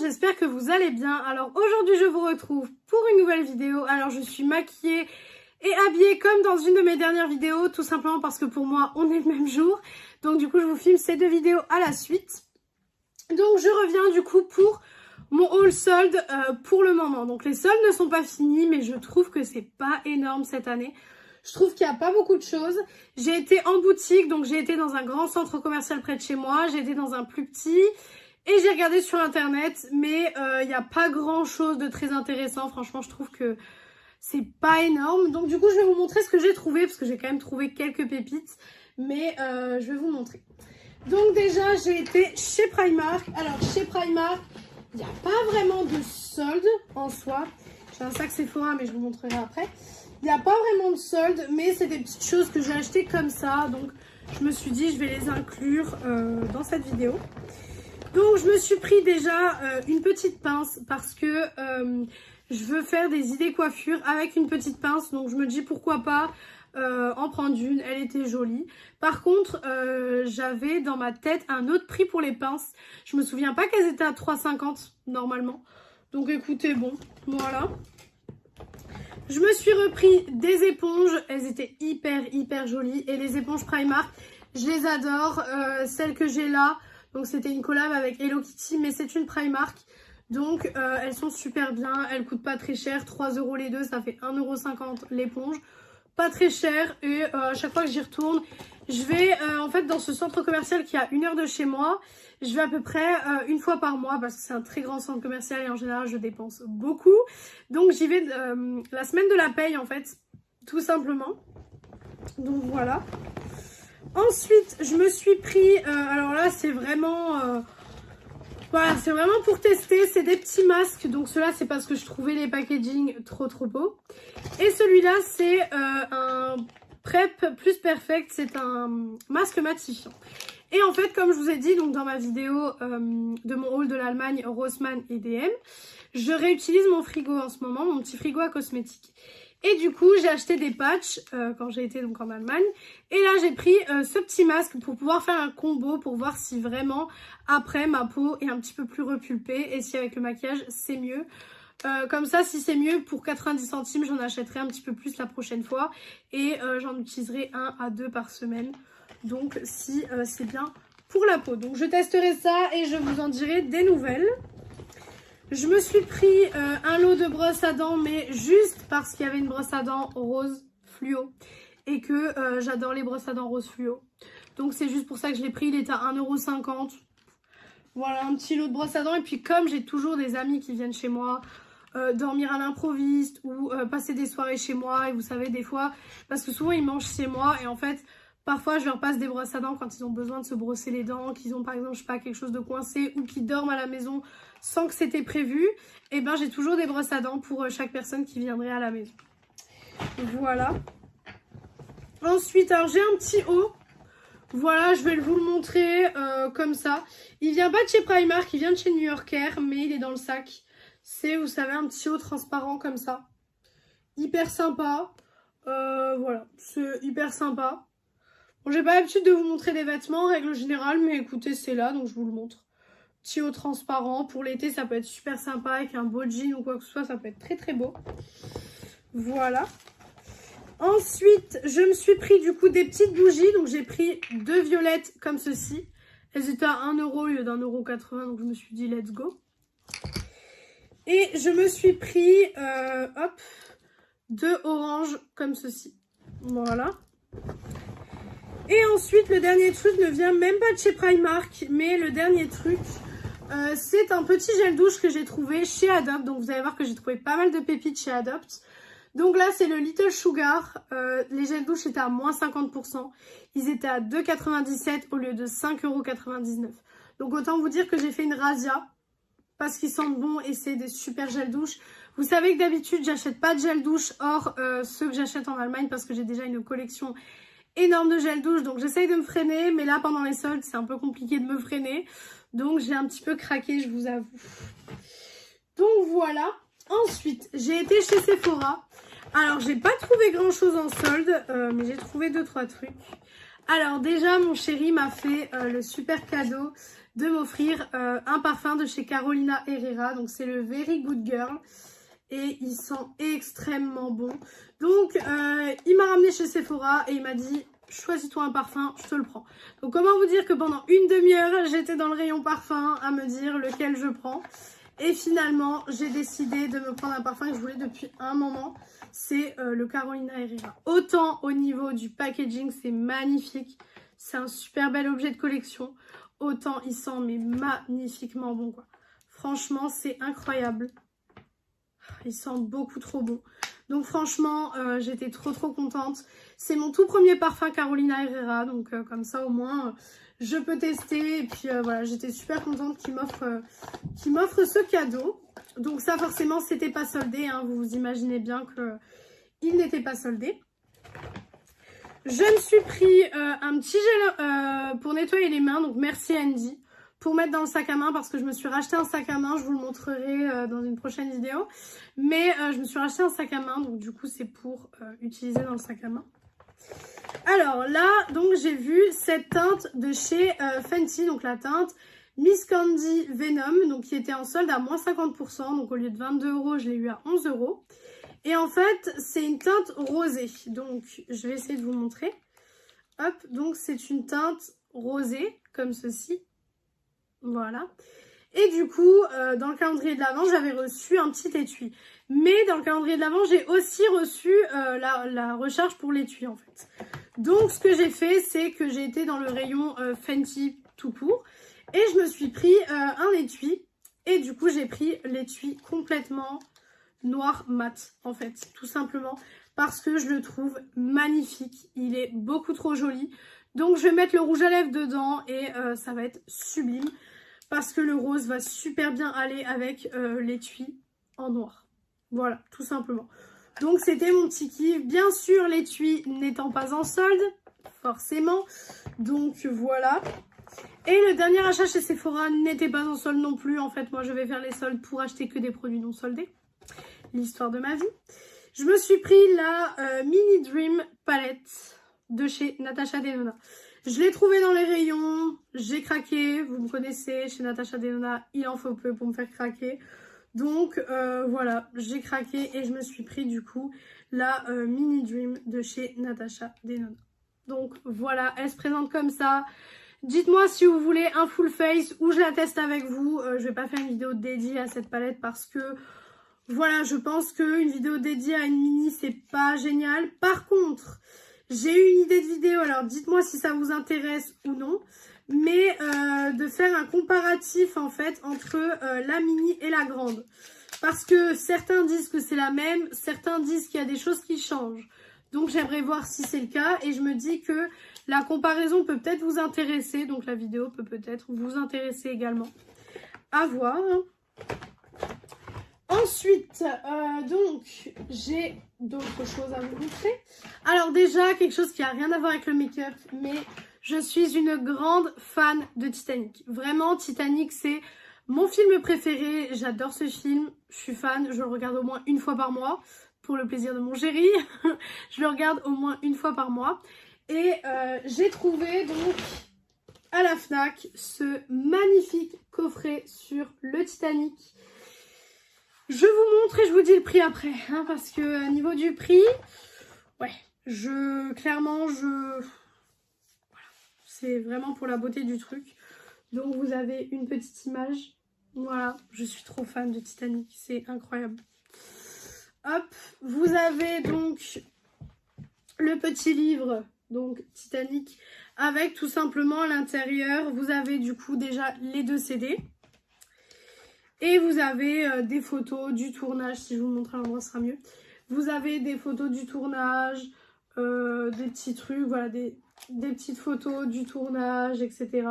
j'espère que vous allez bien. Alors aujourd'hui je vous retrouve pour une nouvelle vidéo. Alors je suis maquillée et habillée comme dans une de mes dernières vidéos, tout simplement parce que pour moi on est le même jour. Donc du coup je vous filme ces deux vidéos à la suite. Donc je reviens du coup pour mon haul solde pour le moment. Donc les soldes ne sont pas finis, mais je trouve que c'est pas énorme cette année. Je trouve qu'il n'y a pas beaucoup de choses. J'ai été en boutique, donc j'ai été dans un grand centre commercial près de chez moi. J'ai été dans un plus petit. Et j'ai regardé sur internet, mais il n'y a pas grand chose de très intéressant. Franchement, je trouve que c'est pas énorme. Donc du coup, je vais vous montrer ce que j'ai trouvé, parce que j'ai quand même trouvé quelques pépites. Mais je vais vous montrer. Donc déjà, j'ai été chez Primark. Alors chez Primark, il n'y a pas vraiment de solde en soi. J'ai un sac Sephora, mais je vous montrerai après. Il n'y a pas vraiment de solde, mais c'est des petites choses que j'ai achetées comme ça. Donc je me suis dit, je vais les inclure dans cette vidéo. Donc je me suis pris déjà une petite pince parce que je veux faire des idées coiffure avec une petite pince. Donc je me dis pourquoi pas en prendre une, elle était jolie. Par contre j'avais dans ma tête un autre prix pour les pinces. Je me souviens pas qu'elles étaient à 3,50 normalement. Donc écoutez, bon, voilà. Je me suis repris des éponges, elles étaient hyper jolies. Et les éponges Primark, je les adore. Celle que j'ai là, donc c'était une collab avec Hello Kitty, mais c'est une Primark. Donc elles sont super bien, elles coûtent pas très cher, 3 € les deux, ça fait 1,50 € l'éponge. Pas très cher et à chaque fois que j'y retourne, je vais en fait dans ce centre commercial qui est à 1 heure de chez moi. Je vais à peu près une fois par mois parce que c'est un très grand centre commercial et en général je dépense beaucoup. Donc j'y vais la semaine de la paye en fait, tout simplement. Donc voilà. Ensuite je me suis pris, alors là c'est vraiment... voilà, c'est vraiment pour tester, c'est des petits masques. Donc ceux-là c'est parce que je trouvais les packaging trop beaux. Et celui-là c'est un Prep Plus Perfect, c'est un masque matifiant. Et en fait, comme je vous ai dit donc dans ma vidéo de mon haul de l'Allemagne, Rossmann et DM, je réutilise mon frigo en ce moment, mon petit frigo à cosmétiques. Et du coup, j'ai acheté des patchs quand j'ai été donc en Allemagne. Et là, j'ai pris ce petit masque pour pouvoir faire un combo pour voir si vraiment, après, ma peau est un petit peu plus repulpée et si avec le maquillage, c'est mieux. Comme ça, si c'est mieux, pour 90 centimes, j'en achèterai un petit peu plus la prochaine fois. Et j'en utiliserai 1 à 2 par semaine. Donc, si c'est bien pour la peau. Donc, je testerai ça et je vous en dirai des nouvelles. Je me suis pris un lot de brosses à dents, mais juste parce qu'il y avait une brosse à dents rose fluo. Et que j'adore les brosses à dents rose fluo. Donc, c'est juste pour ça que je l'ai pris. Il est à 1,50 €. Voilà, un petit lot de brosses à dents. Et puis, comme j'ai toujours des amis qui viennent chez moi... dormir à l'improviste ou passer des soirées chez moi, et vous savez des fois, parce que souvent ils mangent chez moi et en fait parfois je leur passe des brosses à dents quand ils ont besoin de se brosser les dents, qu'ils ont par exemple je sais pas quelque chose de coincé ou qu'ils dorment à la maison sans que c'était prévu, et ben j'ai toujours des brosses à dents pour chaque personne qui viendrait à la maison. Voilà. Ensuite alors j'ai un petit haut. Voilà, je vais vous le montrer comme ça. Il vient pas de chez Primark, il vient de chez New Yorker, mais il est dans le sac. C'est, vous savez, un petit haut transparent comme ça. Hyper sympa. Voilà, c'est hyper sympa. Bon, j'ai pas l'habitude de vous montrer des vêtements en règle générale, mais écoutez, c'est là, donc je vous le montre. Petit haut transparent. Pour l'été, ça peut être super sympa avec un beau jean ou quoi que ce soit. Ça peut être très beau. Voilà. Ensuite, je me suis pris du coup des petites bougies. Donc j'ai pris 2 violettes comme ceci. Elles étaient à 1 € au lieu d'1,80 €. Donc je me suis dit, let's go. Et je me suis pris, hop, 2 oranges comme ceci. Voilà. Et ensuite, le dernier truc ne vient même pas de chez Primark, mais le dernier truc, c'est un petit gel douche que j'ai trouvé chez Adopt. Donc vous allez voir que j'ai trouvé pas mal de pépites chez Adopt. Donc là, c'est le Little Sugar. Les gels douche étaient à moins 50%. Ils étaient à 2,97 € au lieu de 5,99 €. Donc autant vous dire que j'ai fait une razzia. Parce qu'ils sentent bon et c'est des super gels douche. Vous savez que d'habitude j'achète pas de gel douche hors ceux que j'achète en Allemagne parce que j'ai déjà une collection énorme de gel douche. Donc j'essaye de me freiner, mais là pendant les soldes c'est un peu compliqué de me freiner. Donc j'ai un petit peu craqué, je vous avoue. Donc voilà. Ensuite j'ai été chez Sephora. Alors j'ai pas trouvé grand chose en solde, mais j'ai trouvé 2-3 trucs. Alors déjà, mon chéri m'a fait le super cadeau de m'offrir un parfum de chez Carolina Herrera. Donc c'est le Very Good Girl. Et il sent extrêmement bon. Donc il m'a ramené chez Sephora et il m'a dit choisis-toi un parfum, je te le prends. Donc comment vous dire que pendant une demi-heure j'étais dans le rayon parfum à me dire lequel je prends. Et finalement j'ai décidé de me prendre un parfum que je voulais depuis un moment. C'est le Carolina Herrera. Autant au niveau du packaging c'est magnifique. C'est un super bel objet de collection. Autant il sent mais magnifiquement bon quoi. Franchement c'est incroyable. Il sent beaucoup trop bon. Donc franchement, j'étais trop contente. C'est mon tout premier parfum Carolina Herrera. Donc comme ça au moins, je peux tester. Et puis voilà, j'étais super contente qu'il m'offre ce cadeau. Donc ça forcément, c'était pas soldé. Hein. Vous vous imaginez bien qu'il n'était pas soldé. Je me suis pris un petit gel pour nettoyer les mains. Donc merci Andy. Pour mettre dans le sac à main parce que je me suis racheté un sac à main, je vous le montrerai dans une prochaine vidéo. Mais je me suis racheté un sac à main, donc du coup c'est pour utiliser dans le sac à main. Alors là, donc j'ai vu cette teinte de chez Fenty, donc la teinte Miss Candy Venom, donc qui était en solde à moins 50%, donc au lieu de 22 €, je l'ai eu à 11 €. Et en fait, c'est une teinte rosée, donc je vais essayer de vous montrer. Hop, donc c'est une teinte rosée, comme ceci. Voilà. Et du coup, dans le calendrier de l'Avent, j'avais reçu un petit étui. Mais dans le calendrier de l'Avent, j'ai aussi reçu la recharge pour l'étui en fait. Donc ce que j'ai fait, c'est que j'ai été dans le rayon Fenty tout court. Et je me suis pris un étui. Et du coup, j'ai pris l'étui complètement noir mat en fait. Tout simplement parce que je le trouve magnifique. Il est beaucoup trop joli. Donc je vais mettre le rouge à lèvres dedans et ça va être sublime. Parce que le rose va super bien aller avec l'étui en noir. Voilà, tout simplement. Donc c'était mon petit kiff. Bien sûr, l'étui n'étant pas en solde, forcément. Donc voilà. Et le dernier achat chez Sephora n'était pas en solde non plus. En fait, moi je vais faire les soldes pour acheter que des produits non soldés. L'histoire de ma vie. Je me suis pris la Mini Dream Palette de chez Natasha Denona. Je l'ai trouvé dans les rayons, j'ai craqué, vous me connaissez, chez Natasha Denona, il en faut peu pour me faire craquer. Donc voilà, j'ai craqué et je me suis pris du coup la Mini Dream de chez Natasha Denona. Donc voilà, elle se présente comme ça. Dites-moi si vous voulez un full face ou je la teste avec vous. Je vais pas faire une vidéo dédiée à cette palette parce que voilà, je pense qu'une vidéo dédiée à une mini, c'est pas génial. Par contre, j'ai eu une idée de vidéo, alors dites-moi si ça vous intéresse ou non. Mais de faire un comparatif en fait entre la mini et la grande. Parce que certains disent que c'est la même, certains disent qu'il y a des choses qui changent. Donc j'aimerais voir si c'est le cas et je me dis que la comparaison peut peut-être vous intéresser. Donc la vidéo peut peut-être vous intéresser également. À voir. Hein. Ensuite, donc, j'ai d'autres choses à vous montrer. Alors déjà, quelque chose qui n'a rien à voir avec le make-up, mais je suis une grande fan de Titanic. Vraiment, Titanic, c'est mon film préféré. J'adore ce film, je suis fan, je le regarde au moins une fois par mois, pour le plaisir de mon chéri. Je le regarde au moins une fois par mois. Et j'ai trouvé donc à la Fnac ce magnifique coffret sur le Titanic. Je vous montre et je vous dis le prix après, hein, parce que niveau du prix, ouais, clairement, voilà, c'est vraiment pour la beauté du truc. Donc vous avez une petite image, voilà, je suis trop fan de Titanic, c'est incroyable. Hop, vous avez donc le petit livre, donc Titanic, avec tout simplement à l'intérieur, vous avez du coup déjà les 2 CD. Et vous avez des photos du tournage, si je vous montre à l'endroit ce sera mieux. Vous avez des photos du tournage, des petits trucs, voilà, des petites photos du tournage, etc.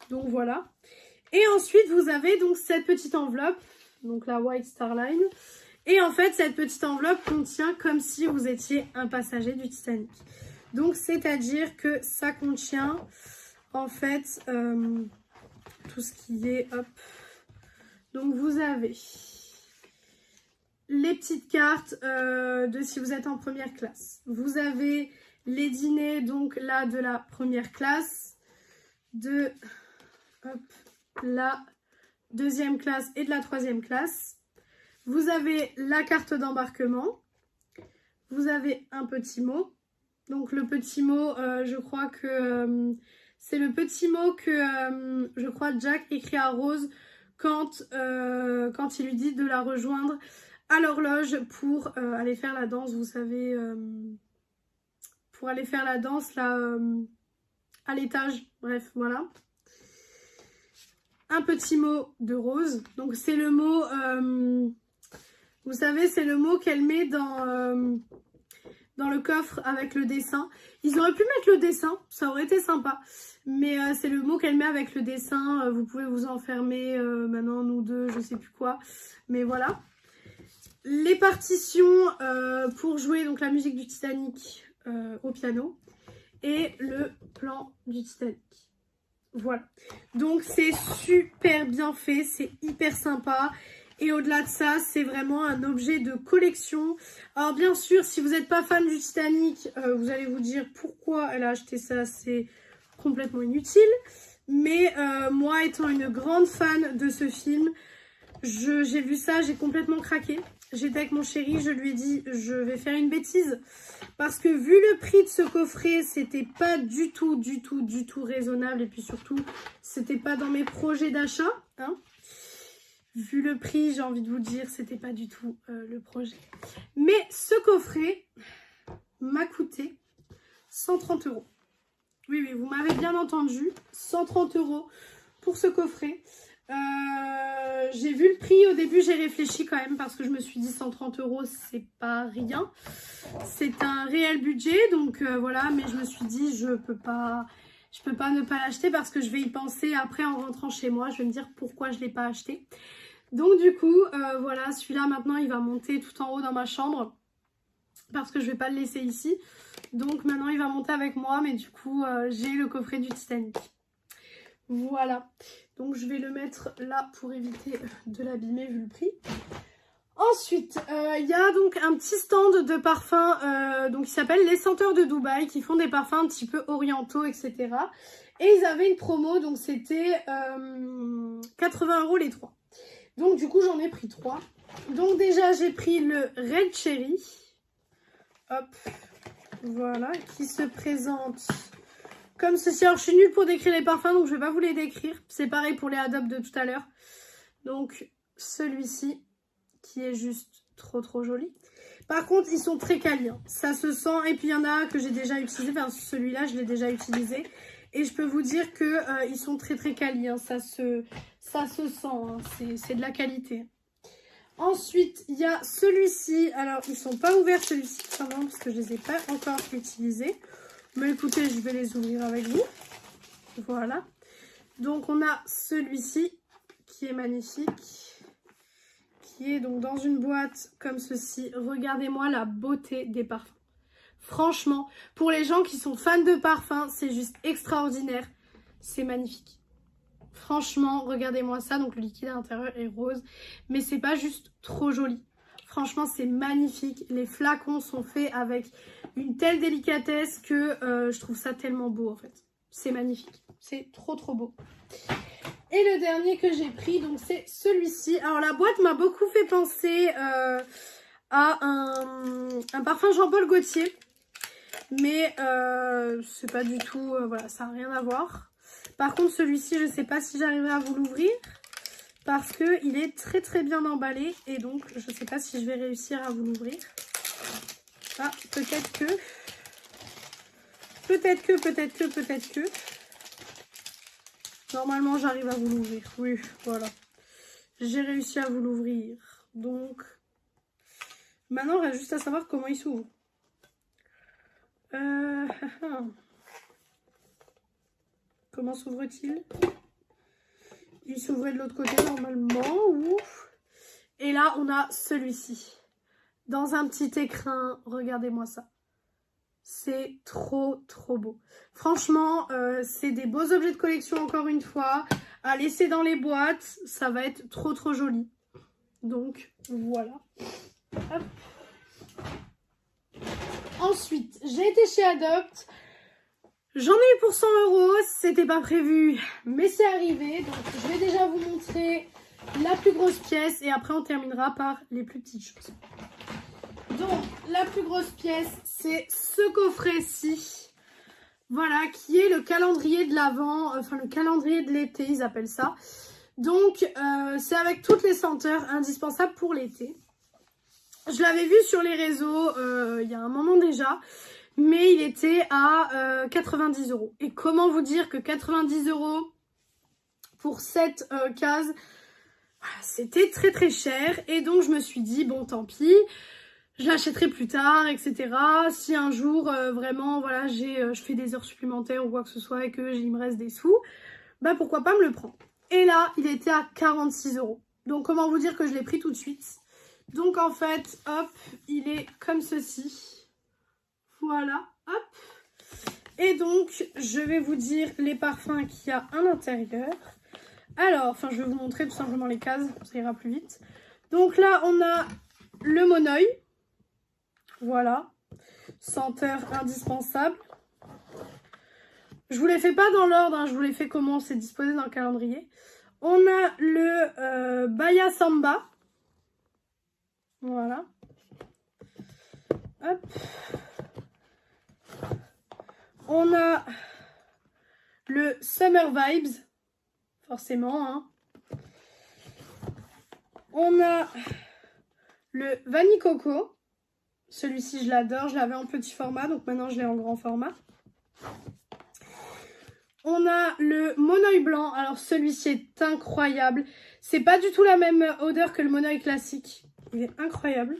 Donc voilà. Et ensuite vous avez donc cette petite enveloppe, donc la White Star Line. Et en fait cette petite enveloppe contient comme si vous étiez un passager du Titanic. Donc c'est-à-dire que ça contient en fait tout ce qui est, hop. Donc vous avez les petites cartes de si vous êtes en première classe. Vous avez les dîners, donc là, de la première classe, de hop, la deuxième classe et de la troisième classe. Vous avez la carte d'embarquement. Vous avez un petit mot. Donc le petit mot, je crois que c'est le petit mot que je crois Jack écrit à Rose quand il lui dit de la rejoindre à l'horloge pour aller faire la danse, vous savez, pour aller faire la danse là à l'étage. Bref, voilà. Un petit mot de Rose. Donc c'est le mot, vous savez, c'est le mot qu'elle met dans le coffre avec le dessin. Ils auraient pu mettre le dessin, ça aurait été sympa. Mais c'est le mot qu'elle met avec le dessin. Vous pouvez vous enfermer maintenant, nous deux, je sais plus quoi. Mais voilà. Les partitions pour jouer donc la musique du Titanic au piano. Et le plan du Titanic. Voilà. Donc c'est super bien fait, c'est hyper sympa. Et au-delà de ça, c'est vraiment un objet de collection. Alors bien sûr, si vous n'êtes pas fan du Titanic, vous allez vous dire pourquoi elle a acheté ça, c'est complètement inutile. Mais moi, étant une grande fan de ce film, j'ai vu ça, j'ai complètement craqué. J'étais avec mon chéri, je lui ai dit, je vais faire une bêtise. Parce que vu le prix de ce coffret, c'était pas du tout raisonnable. Et puis surtout, c'était pas dans mes projets d'achat, hein. Vu le prix, j'ai envie de vous dire, c'était pas du tout le projet. Mais ce coffret m'a coûté 130 €. Oui, oui, vous m'avez bien entendu. 130 € pour ce coffret. J'ai vu le prix, au début j'ai réfléchi quand même parce que je me suis dit 130 € c'est pas rien. C'est un réel budget, donc voilà, mais je me suis dit je peux pas ne pas l'acheter parce que je vais y penser après en rentrant chez moi. Je vais me dire pourquoi je l'ai pas acheté. Donc du coup, voilà, celui-là maintenant il va monter tout en haut dans ma chambre parce que je vais pas le laisser ici. Donc maintenant il va monter avec moi, mais du coup j'ai le coffret du Titanic. Voilà, donc je vais le mettre là pour éviter de l'abîmer vu le prix. Ensuite, il y a donc un petit stand de parfums donc qui s'appelle Les Senteurs de Dubaï, qui font des parfums un petit peu orientaux, etc. Et ils avaient une promo, donc c'était 80 € les 3. Donc du coup j'en ai pris 3. Donc déjà j'ai pris le Red Cherry. Hop, voilà, qui se présente comme ceci. Alors je suis nulle pour décrire les parfums, donc je vais pas vous les décrire. C'est pareil pour les Adobe de tout à l'heure. Donc celui-ci qui est juste trop joli. Par contre ils sont très quali, hein. Ça se sent. Et puis il y en a que j'ai déjà utilisé, enfin celui-là je l'ai déjà utilisé. Et je peux vous dire que ils sont très quali, hein. Ça se sent, hein. C'est de la qualité. Ensuite, il y a celui-ci. Alors, ils sont pas ouverts celui-ci, parce que je les ai pas encore utilisés. Mais écoutez, je vais les ouvrir avec vous. Voilà. Donc, on a celui-ci qui est magnifique. Qui est donc dans une boîte comme ceci. Regardez-moi la beauté des parfums. Franchement, pour les gens qui sont fans de parfums, c'est juste extraordinaire. C'est magnifique. Franchement, regardez-moi ça. Donc le liquide à l'intérieur est rose. Mais c'est pas juste trop joli. Franchement, c'est magnifique. Les flacons sont faits avec une telle délicatesse que je trouve ça tellement beau en fait. C'est magnifique. C'est trop beau. Et le dernier que j'ai pris, donc c'est celui-ci. Alors la boîte m'a beaucoup fait penser à un parfum Jean-Paul Gaultier. Mais c'est pas du tout, voilà, ça n'a rien à voir. Par contre celui-ci, je ne sais pas si j'arriverai à vous l'ouvrir. Parce qu'il est très bien emballé. Et donc je ne sais pas si je vais réussir à vous l'ouvrir. Ah, peut-être que. Normalement j'arrive à vous l'ouvrir. Oui, voilà. J'ai réussi à vous l'ouvrir. Donc maintenant il reste juste à savoir comment il s'ouvre. Comment s'ouvre-t-il? Il s'ouvrait de l'autre côté normalement. Ouf. Et là on a celui-ci. Dans un petit écrin. Regardez-moi ça. C'est trop beau. Franchement, c'est des beaux objets de collection encore une fois. À laisser dans les boîtes. Ça va être trop joli. Donc voilà. Hop. Ensuite, j'ai été chez Adopt. J'en ai eu pour 100 €, c'était pas prévu, mais c'est arrivé. Donc je vais déjà vous montrer la plus grosse pièce et après on terminera par les plus petites choses. Donc la plus grosse pièce, c'est ce coffret-ci. Voilà, qui est le calendrier de l'Avent, enfin le calendrier de l'été, ils appellent ça. Donc c'est avec toutes les senteurs indispensables pour l'été. Je l'avais vu sur les réseaux il y a un moment déjà. Mais il était à 90 €. Et comment vous dire que 90 € pour cette case, c'était très très cher. Et donc je me suis dit, bon tant pis, je l'achèterai plus tard, etc. Si un jour vraiment, voilà, je fais des heures supplémentaires ou quoi que ce soit et que il me reste des sous, bah pourquoi pas me le prendre. Et là, il était à 46 €. Donc comment vous dire que je l'ai pris tout de suite. Donc en fait, hop, il est comme ceci. Voilà, hop. Et donc, je vais vous dire les parfums qu'il y a à l'intérieur. Alors, enfin, je vais vous montrer tout simplement les cases, ça ira plus vite. Donc là, on a le Monoi. Voilà, senteur indispensable. Je vous les fais pas dans l'ordre, hein, je vous les fais comment c'est disposé dans le calendrier. On a le Baya Samba. Voilà. Hop. On a le Summer Vibes, forcément. Hein. On a le Vanille Coco. Celui-ci, je l'adore. Je l'avais en petit format, donc maintenant, je l'ai en grand format. On a le Monoi Blanc. Alors, celui-ci est incroyable. C'est pas du tout la même odeur que le Monoi classique. Il est incroyable.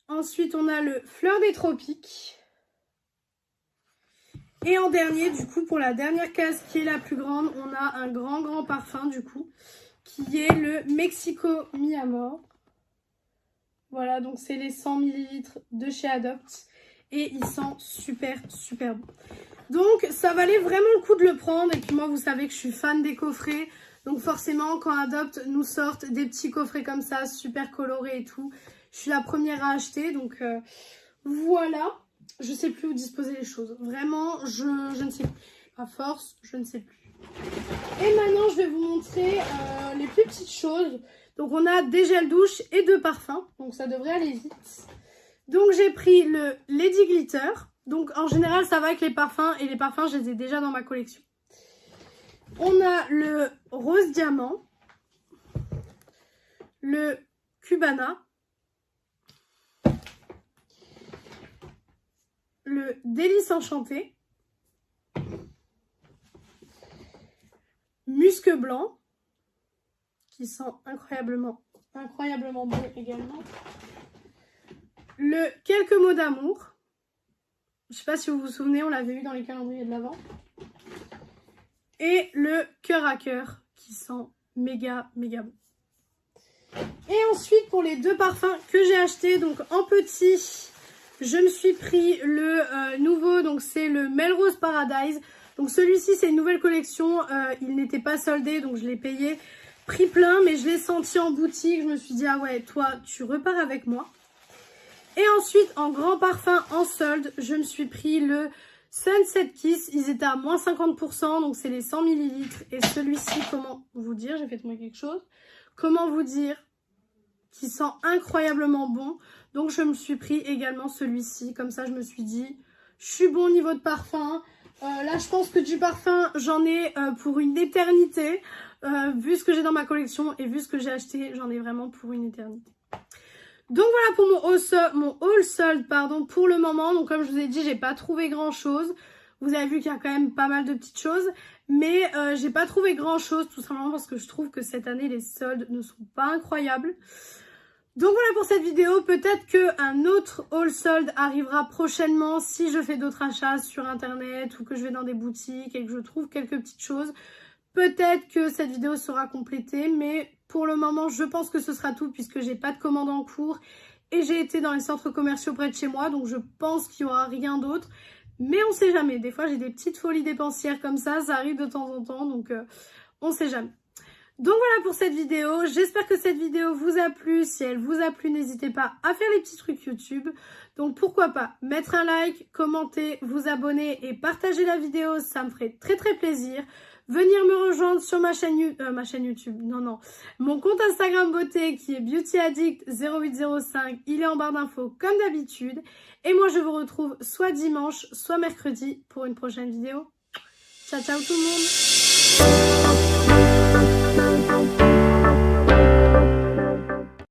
Ensuite, on a le Fleur des Tropiques. Et en dernier, du coup, pour la dernière case qui est la plus grande, on a un grand parfum, du coup, qui est le Mexico Mi Amor. Voilà, donc c'est les 100 ml de chez Adopt. Et il sent super bon. Donc, ça valait vraiment le coup de le prendre. Et puis moi, vous savez que je suis fan des coffrets. Donc forcément, quand Adopt nous sortent des petits coffrets comme ça, super colorés et tout, je suis la première à acheter. Donc voilà. Je sais plus où disposer les choses. Vraiment, je ne sais plus. À force, je ne sais plus. Et maintenant, je vais vous montrer les plus petites choses. Donc, on a des gels douche et 2 parfums. Donc, ça devrait aller vite. Donc, j'ai pris le Lady Glitter. Donc, en général, ça va avec les parfums. Et les parfums, je les ai déjà dans ma collection. On a le Rose Diamant. Le Cubana. Le Délice Enchanté, Musc Blanc, qui sent incroyablement bon également, le Quelques mots d'amour, je ne sais pas si vous vous souvenez, on l'avait eu dans les calendriers de l'Avent, et le Cœur à Cœur, qui sent méga bon. Et ensuite, pour les 2 parfums que j'ai achetés, donc en petit, je me suis pris le nouveau, donc c'est le Melrose Paradise. Donc celui-ci, c'est une nouvelle collection. Il n'était pas soldé, donc je l'ai payé prix plein. Mais je l'ai senti en boutique. Je me suis dit, ah ouais, toi, tu repars avec moi. Et ensuite, en grand parfum, en solde, je me suis pris le Sunset Kiss. Ils étaient à moins 50%, donc c'est les 100 ml. Et celui-ci, comment vous dire, j'ai fait tomber quelque chose. Comment vous dire qui sent incroyablement bon. Donc je me suis pris également celui-ci. Comme ça, je me suis dit, je suis bon au niveau de parfum. Là, je pense que du parfum, j'en ai pour une éternité. Vu ce que j'ai dans ma collection et vu ce que j'ai acheté, j'en ai vraiment pour une éternité. Donc voilà pour mon haul solde, pardon, pour le moment. Donc comme je vous ai dit, j'ai pas trouvé grand chose. Vous avez vu qu'il y a quand même pas mal de petites choses. Mais j'ai pas trouvé grand chose, tout simplement parce que je trouve que cette année, les soldes ne sont pas incroyables. Donc voilà pour cette vidéo, peut-être qu'un autre haul solde arrivera prochainement si je fais d'autres achats sur internet ou que je vais dans des boutiques et que je trouve quelques petites choses. Peut-être que cette vidéo sera complétée, mais pour le moment je pense que ce sera tout puisque j'ai pas de commande en cours et j'ai été dans les centres commerciaux près de chez moi, donc je pense qu'il n'y aura rien d'autre. Mais on sait jamais, des fois j'ai des petites folies dépensières comme ça arrive de temps en temps, donc on sait jamais. Donc voilà pour cette vidéo, j'espère que cette vidéo vous a plu. Si elle vous a plu, n'hésitez pas à faire les petits trucs YouTube. Donc pourquoi pas mettre un like, commenter, vous abonner et partager la vidéo, ça me ferait très plaisir. Venir me rejoindre sur ma chaîne YouTube, mon compte Instagram beauté qui est beautyaddict0805, il est en barre d'infos comme d'habitude. Et moi je vous retrouve soit dimanche, soit mercredi pour une prochaine vidéo. Ciao ciao tout le monde.